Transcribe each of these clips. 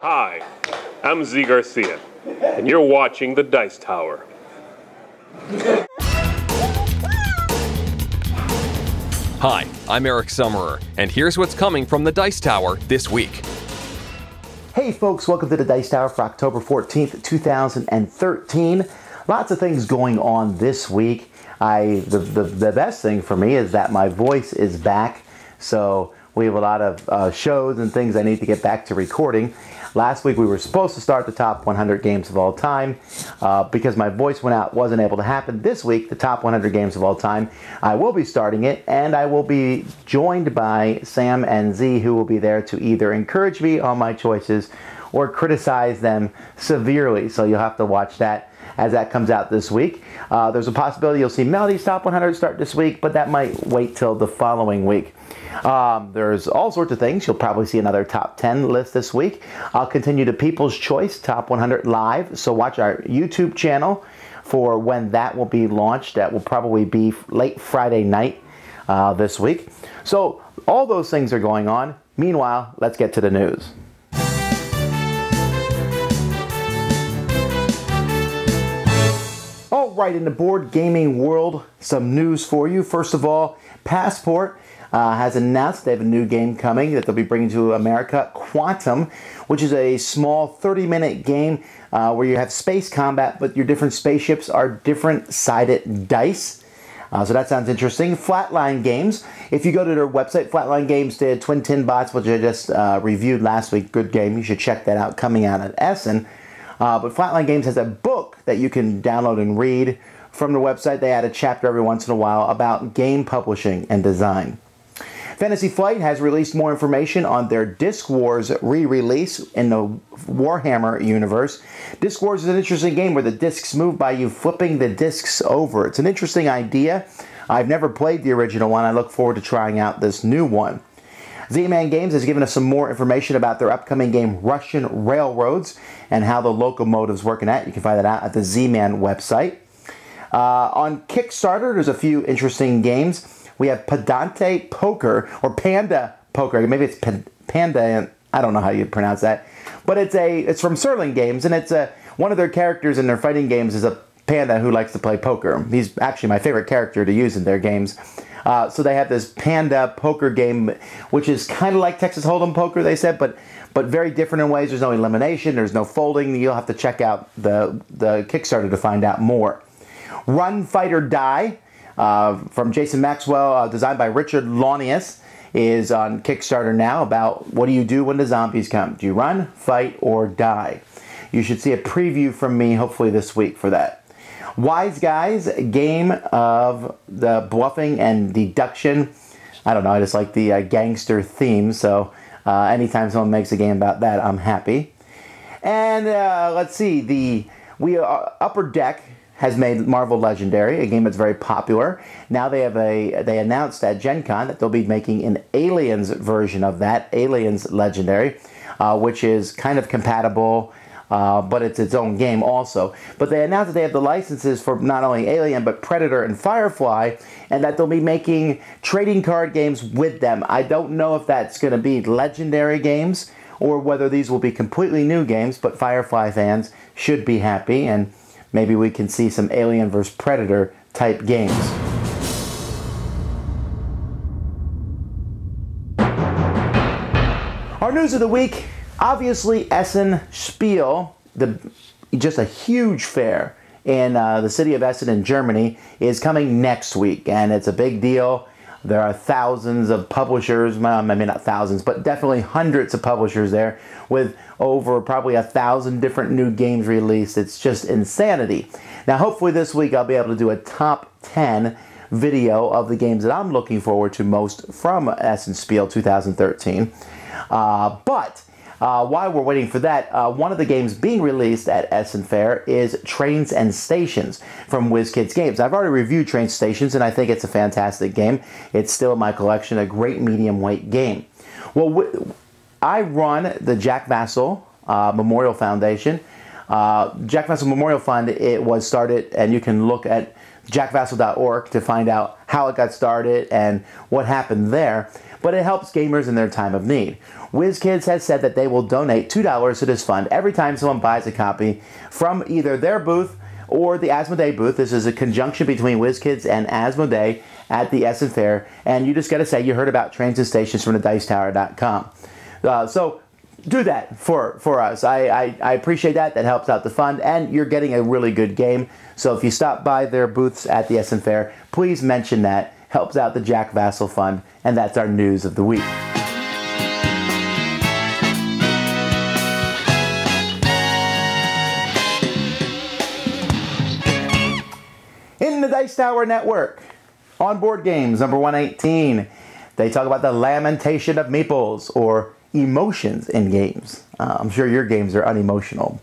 Hi, I'm Z Garcia, and you're watching The Dice Tower. Hi, I'm Eric Summerer, and here's what's coming from The Dice Tower this week. Hey folks, welcome to The Dice Tower for October 14th, 2013. Lots of things going on this week. The best thing for me is that my voice is back, so we have a lot of shows and things I need to get back to recording. Last week we were supposed to start the top 100 games of all time. Because my voice went out, wasn't able to happen. This week, the top 100 games of all time, I will be starting it, and I will be joined by Sam and Z, who will be there to either encourage me on my choices or criticize them severely. So you'll have to watch that as that comes out this week. There's a possibility you'll see Melody's Top 100 start this week, but that might wait till the following week. There's all sorts of things. You'll probably see another top 10 list this week. I'll continue to People's Choice Top 100 live, so watch our YouTube channel for when that will be launched. That will probably be late Friday night this week. So all those things are going on. Meanwhile, let's get to the news. All right, in the board gaming world, some news for you. First of all, Passport has announced they have a new game coming that they'll be bringing to America, Quantum, which is a small 30-minute game where you have space combat, but your different spaceships are different-sided dice. So that sounds interesting. Flatline Games, if you go to their website, Flatline Games did Twin Tin Bots, which I just reviewed last week. Good game. You should check that out, coming out at Essen. But Flatline Games has a book that you can download and read from the website. They add a chapter every once in a while about game publishing and design. Fantasy Flight has released more information on their Disc Wars re-release in the Warhammer universe. Disc Wars is an interesting game where the discs move by you flipping the discs over. It's an interesting idea. I've never played the original one. I look forward to trying out this new one. Z-Man Games has given us some more information about their upcoming game Russian Railroads and how the locomotives work in that. You can find that out at the Z-Man website. On Kickstarter, there's a few interesting games. We have Pedante Poker, or Panda Poker. Maybe it's Panda, and I don't know how you pronounce that. But it's from Serling Games, and it's one of their characters in their fighting games is a panda who likes to play poker. He's actually my favorite character to use in their games. So they have this Panda Poker game, which is kind of like Texas Hold'em Poker, they said, but very different in ways. There's no elimination, there's no folding. You'll have to check out the Kickstarter to find out more. Run, Fight, or Die, from Jason Maxwell, designed by Richard Launius, is on Kickstarter now about what do you do when the zombies come? Do you run, fight, or die? You should see a preview from me hopefully this week for that. Wise Guys, game of the bluffing and deduction. I don't know, I just like the gangster theme, so anytime someone makes a game about that, I'm happy. And let's see, Upper Deck has made Marvel Legendary, a game that's very popular. Now they announced at Gen Con that they'll be making an Aliens version of that, Aliens Legendary, which is kind of compatible, but it's its own game also. But they announced that they have the licenses for not only Alien, but Predator and Firefly, and that they'll be making trading card games with them. I don't know if that's going to be Legendary games, or whether these will be completely new games, but Firefly fans should be happy, and maybe we can see some Alien vs. Predator type games. Our news of the week, obviously Essen Spiel, just a huge fair in the city of Essen in Germany, is coming next week, and it's a big deal. There are thousands of publishers, well, maybe not thousands, but definitely hundreds of publishers there with over probably 1,000 different new games released. It's just insanity. Now, hopefully this week I'll be able to do a top 10 video of the games that I'm looking forward to most from Essen Spiel 2013. While we're waiting for that, one of the games being released at Essen Fair is Trains and Stations from WizKids Games. I've already reviewed Trains Stations, and I think it's a fantastic game. It's still in my collection, a great medium weight game. Well, I run the Jack Vasel Memorial Foundation. Jack Vasel Memorial Fund, it was started, and you can look at jackvasel.org to find out how it got started and what happened there. but it helps gamers in their time of need. WizKids has said that they will donate $2 to this fund every time someone buys a copy from either their booth or the Asmodee booth. This is a conjunction between WizKids and Asmodee at the Essen Fair, and you just got to say you heard about Trains and Stations from the DiceTower.com. So do that for us. I appreciate that. That helps out the fund, and you're getting a really good game. So if you stop by their booths at the Essen Fair, please mention that. Helps out the Jack Vasel Fund, and that's our news of the week. In the Dice Tower Network, on Board Games, number 118, they talk about the lamentation of meeples, or emotions in games. I'm sure your games are unemotional.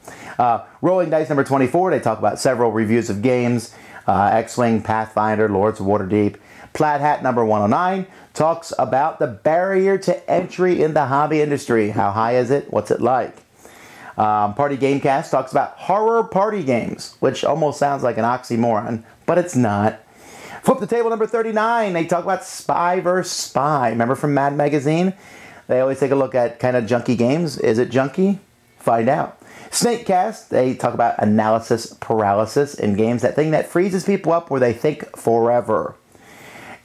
Rolling Dice, number 24, they talk about several reviews of games, X-Wing, Pathfinder, Lords of Waterdeep. Plaid Hat, number 109, talks about the barrier to entry in the hobby industry. How high is it? What's it like? Party Gamecast talks about horror party games, which almost sounds like an oxymoron, but it's not. Flip the Table, number 39, they talk about Spy vs. Spy. Remember from Mad Magazine? They always take a look at kind of junky games. Is it junky? Find out. Snakecast, they talk about analysis paralysis in games, that thing that freezes people up where they think forever.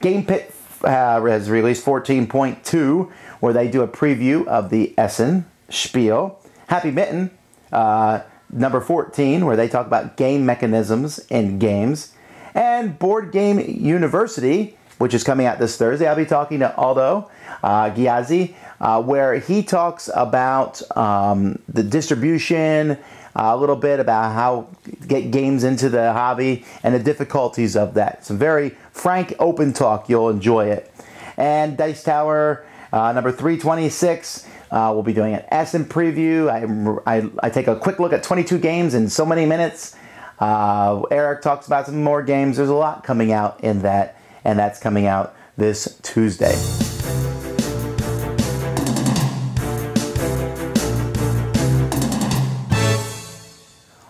Game Pit has released 14.2, where they do a preview of the Essen Spiel. Happy Mitten, number 14, where they talk about game mechanisms in games. And Board Game University, which is coming out this Thursday. I'll be talking to Aldo Ghiazzi, where he talks about the distribution, a little bit about how to get games into the hobby and the difficulties of that. Some very frank, open talk. You'll enjoy it. And Dice Tower, number 326, we'll be doing an Essen preview. I take a quick look at 22 games in so many minutes. Eric talks about some more games. There's a lot coming out in that, and that's coming out this Tuesday.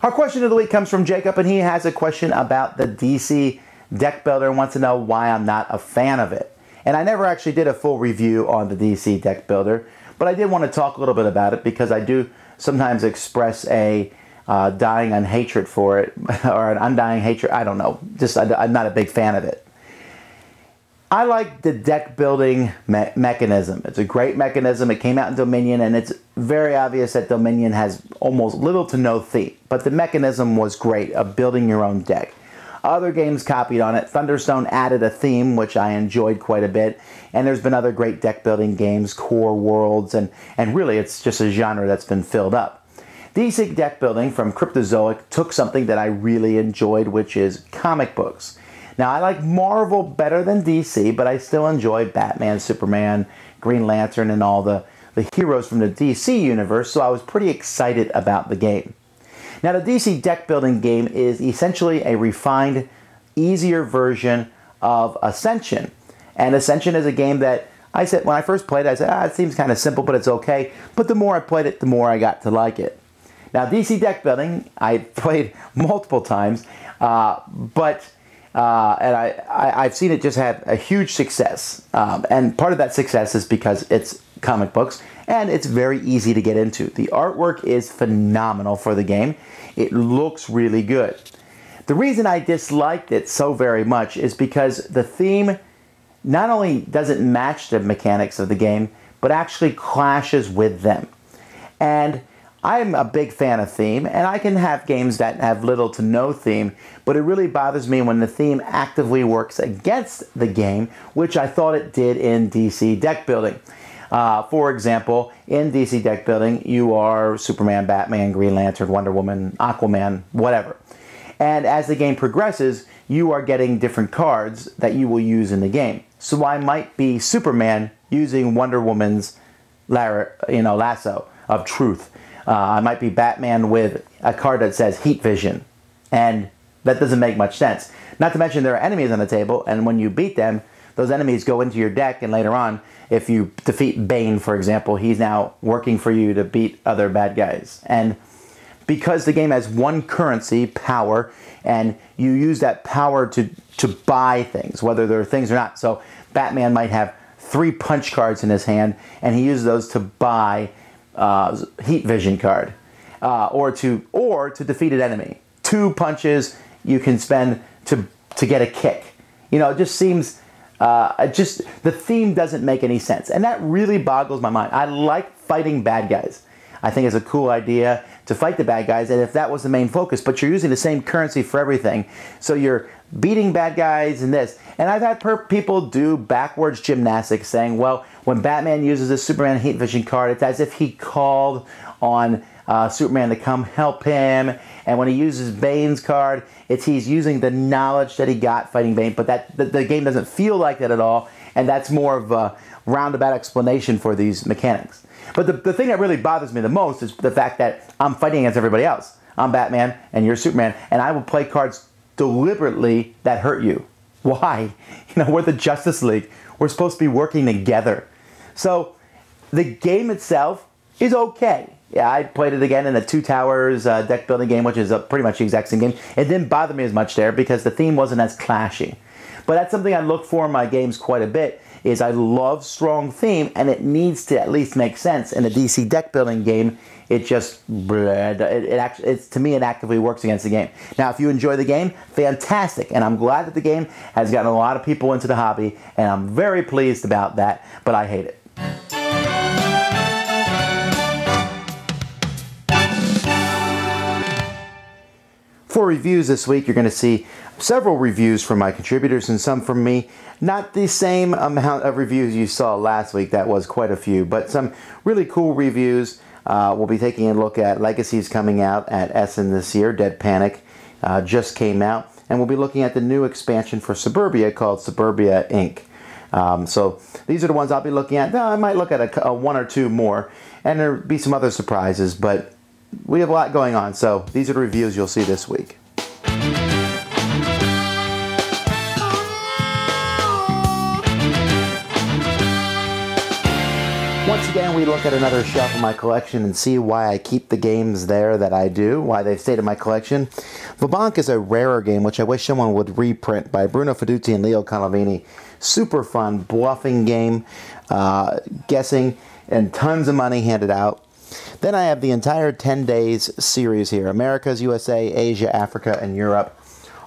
Our question of the week comes from Jacob, and he has a question about the DC Deck Builder and wants to know why I'm not a fan of it. And I never actually did a full review on the DC Deck Builder, but I did want to talk a little bit about it because I do sometimes express a dying on hatred for it, or an undying hatred. I don't know. Just I'm not a big fan of it. I like the deck building mechanism. It's a great mechanism. It came out in Dominion, and it's very obvious that Dominion has almost little to no theme. But the mechanism was great of building your own deck. Other games copied on it. Thunderstone added a theme, which I enjoyed quite a bit. And there's been other great deck building games, Core Worlds, and really it's just a genre that's been filled up. DC Deck Building from Cryptozoic took something that I really enjoyed, which is comic books. Now, I like Marvel better than DC, but I still enjoy Batman, Superman, Green Lantern, and all the heroes from the DC universe, so I was pretty excited about the game. Now, the DC deck building game is essentially a refined, easier version of Ascension. And Ascension is a game that I said, when I first played it, I said, it seems kind of simple, but it's okay. But the more I played it, the more I got to like it. Now, DC deck building, I played multiple times, and I've seen it just have a huge success. And part of that success is because it's comic books, and it's very easy to get into. The artwork is phenomenal for the game. It looks really good. The reason I disliked it so very much is because the theme not only doesn't match the mechanics of the game, but actually clashes with them. And I'm a big fan of theme, and I can have games that have little to no theme, but it really bothers me when the theme actively works against the game, which I thought it did in DC Deck Building. For example, in DC Deck Building, you are Superman, Batman, Green Lantern, Wonder Woman, Aquaman, whatever. And as the game progresses, you are getting different cards that you will use in the game. So I might be Superman using Wonder Woman's lasso of truth. I might be Batman with a card that says Heat Vision, and that doesn't make much sense. Not to mention there are enemies on the table, and when you beat them, those enemies go into your deck, and later on, if you defeat Bane, for example, he's now working for you to beat other bad guys. And because the game has one currency, power, and you use that power to buy things, whether there are things or not. So Batman might have 3 punch cards in his hand, and he uses those to buy heat vision card, or to defeat an enemy. 2 punches you can spend to get a kick. You know, it just seems, the theme doesn't make any sense, and that really boggles my mind. I like fighting bad guys. I think it's a cool idea to fight the bad guys, and if that was the main focus, but you're using the same currency for everything, so you're beating bad guys and this. And I've had people do backwards gymnastics saying, well, when Batman uses this Superman heat vision card, it's as if he called on Superman to come help him, and when he uses Bane's card, he's using the knowledge that he got fighting Bane, but the game doesn't feel like that at all, and that's more of a roundabout explanation for these mechanics. But the thing that really bothers me the most is the fact that I'm fighting against everybody else. I'm Batman, and you're Superman, and I will play cards deliberately that hurt you. Why? You know, we're the Justice League. We're supposed to be working together. So the game itself is okay. Yeah, I played it again in the Two Towers deck building game, which is pretty much the exact same game. It didn't bother me as much there because the theme wasn't as clashy. But that's something I look for in my games quite a bit, is I love strong theme, and it needs to at least make sense. In a DC deck building game, it just, to me, it actively works against the game. Now, if you enjoy the game, fantastic, and I'm glad that the game has gotten a lot of people into the hobby, and I'm very pleased about that, but I hate it. For reviews this week, you're going to see several reviews from my contributors and some from me. Not the same amount of reviews you saw last week, that was quite a few, but some really cool reviews. We'll be taking a look at Legacies coming out at Essen this year. Dead Panic just came out, and we'll be looking at the new expansion for Suburbia called Suburbia Inc. So these are the ones I'll be looking at. I might look at a 1 or 2 more, and there'll be some other surprises, but we have a lot going on, so these are the reviews you'll see this week. Once again, we look at another shelf in my collection and see why I keep the games there that I do, why they've stayed in my collection. Vabank is a rarer game, which I wish someone would reprint, by Bruno Feduzzi and Leo Calavini. Super fun, bluffing game, guessing, and tons of money handed out. Then I have the entire 10 Days series here. Americas, USA, Asia, Africa, and Europe.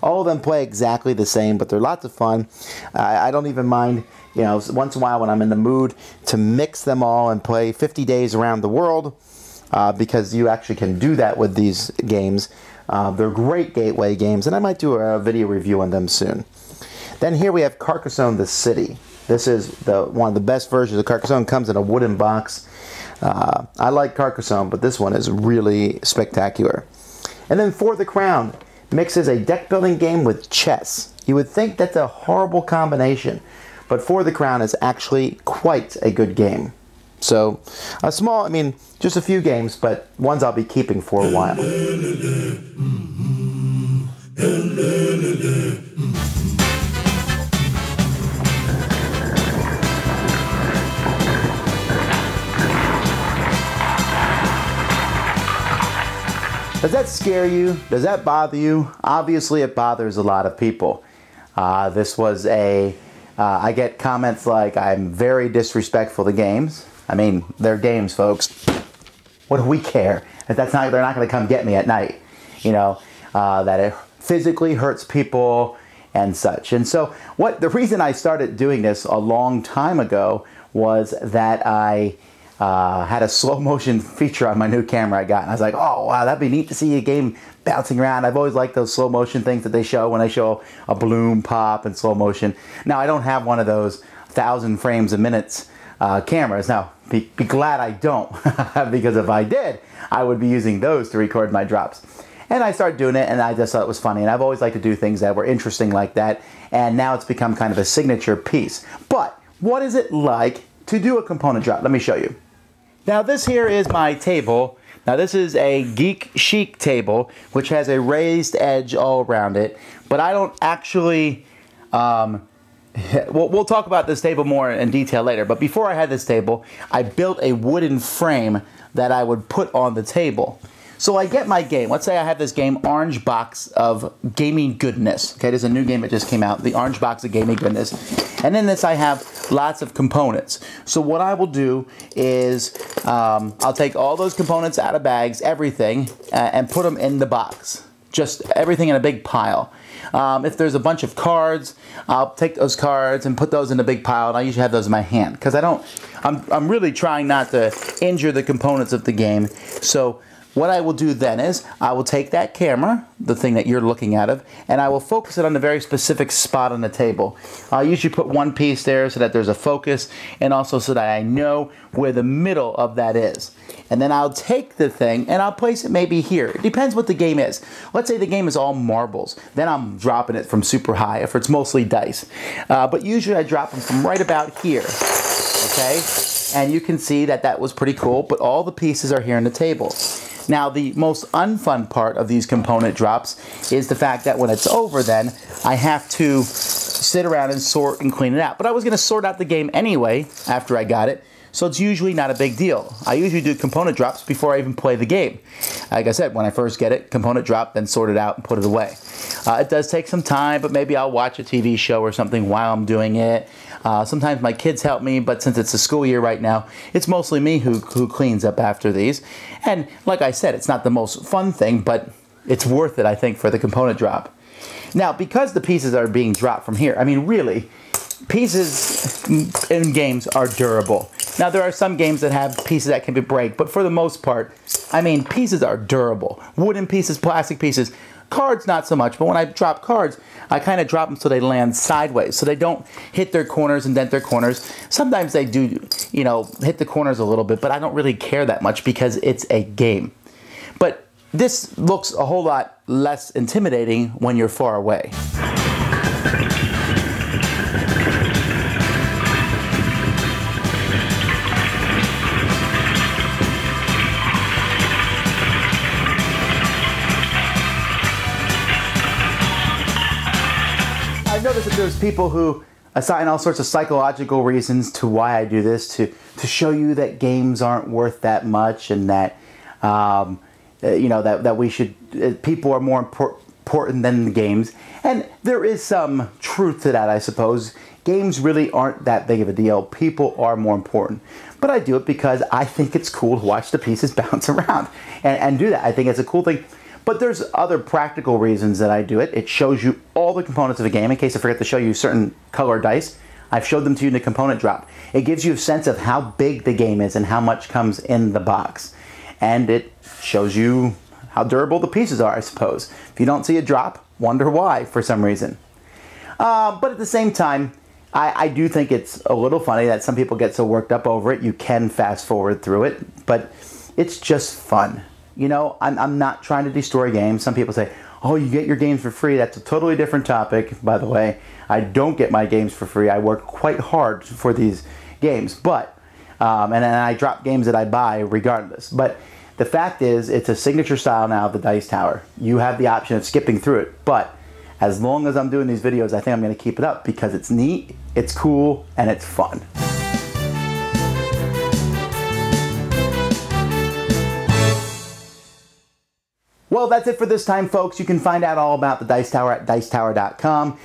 All of them play exactly the same, but they're lots of fun. I don't even mind, you know, once in a while when I'm in the mood to mix them all and play 50 days around the world, because you actually can do that with these games. They're great gateway games, and I might do a video review on them soon. Then here we have Carcassonne the City. This is one of the best versions of Carcassonne. Comes in a wooden box. I like Carcassonne, but this one is really spectacular. And then For the Crown mixes a deck building game with chess. You would think that's a horrible combination, but For the Crown is actually quite a good game. So a small, I mean, just a few games, but ones I'll be keeping for a while. Does that scare you? Does that bother you? Obviously it bothers a lot of people. This was I get comments like I'm very disrespectful to games. I mean, they're games, folks. What do we care? If they're not going to come get me at night. You know, that it physically hurts people and such. And so the reason I started doing this a long time ago was that I had a slow motion feature on my new camera I got, and I was like, oh wow, that'd be neat to see a game bouncing around. I've always liked those slow motion things that they show when they show a balloon pop in slow motion. Now I don't have one of those 1,000 frames a minute cameras. Now be glad I don't, because if I did, I would be using those to record my drops. And I started doing it, and I just thought it was funny, and I've always liked to do things that were interesting like that, and now it's become kind of a signature piece. But what is it like to do a component drop? Let me show you. Now this here is my table. Now this is a Geek Chic table, which has a raised edge all around it, but I don't actually, we'll talk about this table more in detail later, but before I had this table, I built a wooden frame that I would put on the table. So I get my game. Let's say I have this game, Orange Box of Gaming Goodness. Okay, there's a new game that just came out, the Orange Box of Gaming Goodness. And in this I have lots of components. So what I will do is I'll take all those components out of bags, everything, and put them in the box. Just everything in a big pile. If there's a bunch of cards, I'll take those cards and put those in a big pile, and I usually have those in my hand because I'm really trying not to injure the components of the game. So what I will do then is I will take that camera, the thing that you're looking at of, and I will focus it on a very specific spot on the table. I'll usually put one piece there so that there's a focus and also so that I know where the middle of that is. And then I'll take the thing and I'll place it maybe here. It depends what the game is. Let's say the game is all marbles. Then I'm dropping it from super high if it's mostly dice. But usually I drop them from right about here. Okay? And you can see that that was pretty cool, but all the pieces are here on the table. Now, the most unfun part of these component drops is the fact that when it's over then, I have to sit around and sort and clean it out. But I was going to sort out the game anyway after I got it, so it's usually not a big deal. I usually do component drops before I even play the game. Like I said, when I first get it, component drop, then sort it out and put it away. It does take some time, but maybe I'll watch a TV show or something while I'm doing it. Sometimes my kids help me, but since it's a school year right now, it's mostly me who cleans up after these. And like I said, it's not the most fun thing, but it's worth it, I think, for the component drop. Now, because the pieces are being dropped from here, I mean, really, pieces in games are durable. Now, there are some games that have pieces that can be break, but for the most part, I mean, pieces are durable. Wooden pieces, plastic pieces. Cards, not so much, but when I drop cards, I kind of drop them so they land sideways, so they don't hit their corners and dent their corners. Sometimes they do, you know, hit the corners a little bit, but I don't really care that much because it's a game. But this looks a whole lot less intimidating when you're far away. I've noticed that there's people who assign all sorts of psychological reasons to why I do this, to show you that games aren't worth that much and that you know, that we should, people are more important than the games. And there is some truth to that, I suppose. Games really aren't that big of a deal. People are more important. But I do it because I think it's cool to watch the pieces bounce around and do that. I think it's a cool thing. But there's other practical reasons that I do it. It shows you all the components of a game. In case I forget to show you certain color dice, I've showed them to you in the component drop. It gives you a sense of how big the game is and how much comes in the box. And it shows you how durable the pieces are, I suppose. If you don't see a drop, wonder why for some reason. But at the same time, I do think it's a little funny that some people get so worked up over it. You can fast forward through it, but it's just fun. You know, I'm not trying to destroy games. Some people say, oh, you get your games for free. That's a totally different topic, by the way. I don't get my games for free. I work quite hard for these games, but and then I drop games that I buy regardless. But the fact is, it's a signature style now of the Dice Tower. You have the option of skipping through it, but as long as I'm doing these videos, I think I'm going to keep it up because it's neat, it's cool, and it's fun. Well, that's it for this time, folks. You can find out all about the Dice Tower at dicetower.com.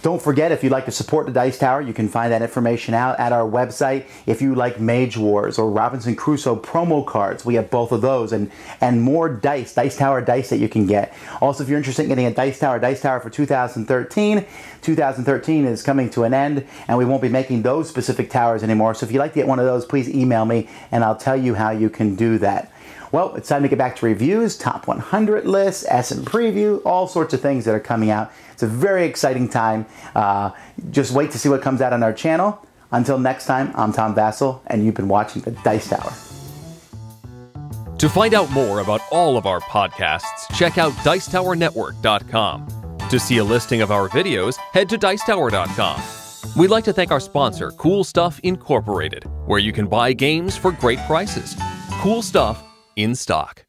Don't forget, if you'd like to support the Dice Tower, you can find that information out at our website. If you like Mage Wars or Robinson Crusoe promo cards, we have both of those and more Dice Tower dice that you can get. Also, if you're interested in getting a Dice Tower for 2013, 2013 is coming to an end and we won't be making those specific towers anymore. So if you'd like to get one of those, please email me and I'll tell you how you can do that. Well, it's time to get back to reviews, top 100 lists, SM preview, all sorts of things that are coming out. It's a very exciting time. Just wait to see what comes out on our channel. Until next time, I'm Tom Vasel, and you've been watching the Dice Tower. To find out more about all of our podcasts, check out dicetowernetwork.com. To see a listing of our videos, head to dicetower.com. We'd like to thank our sponsor, Cool Stuff Incorporated, where you can buy games for great prices. Cool stuff in stock.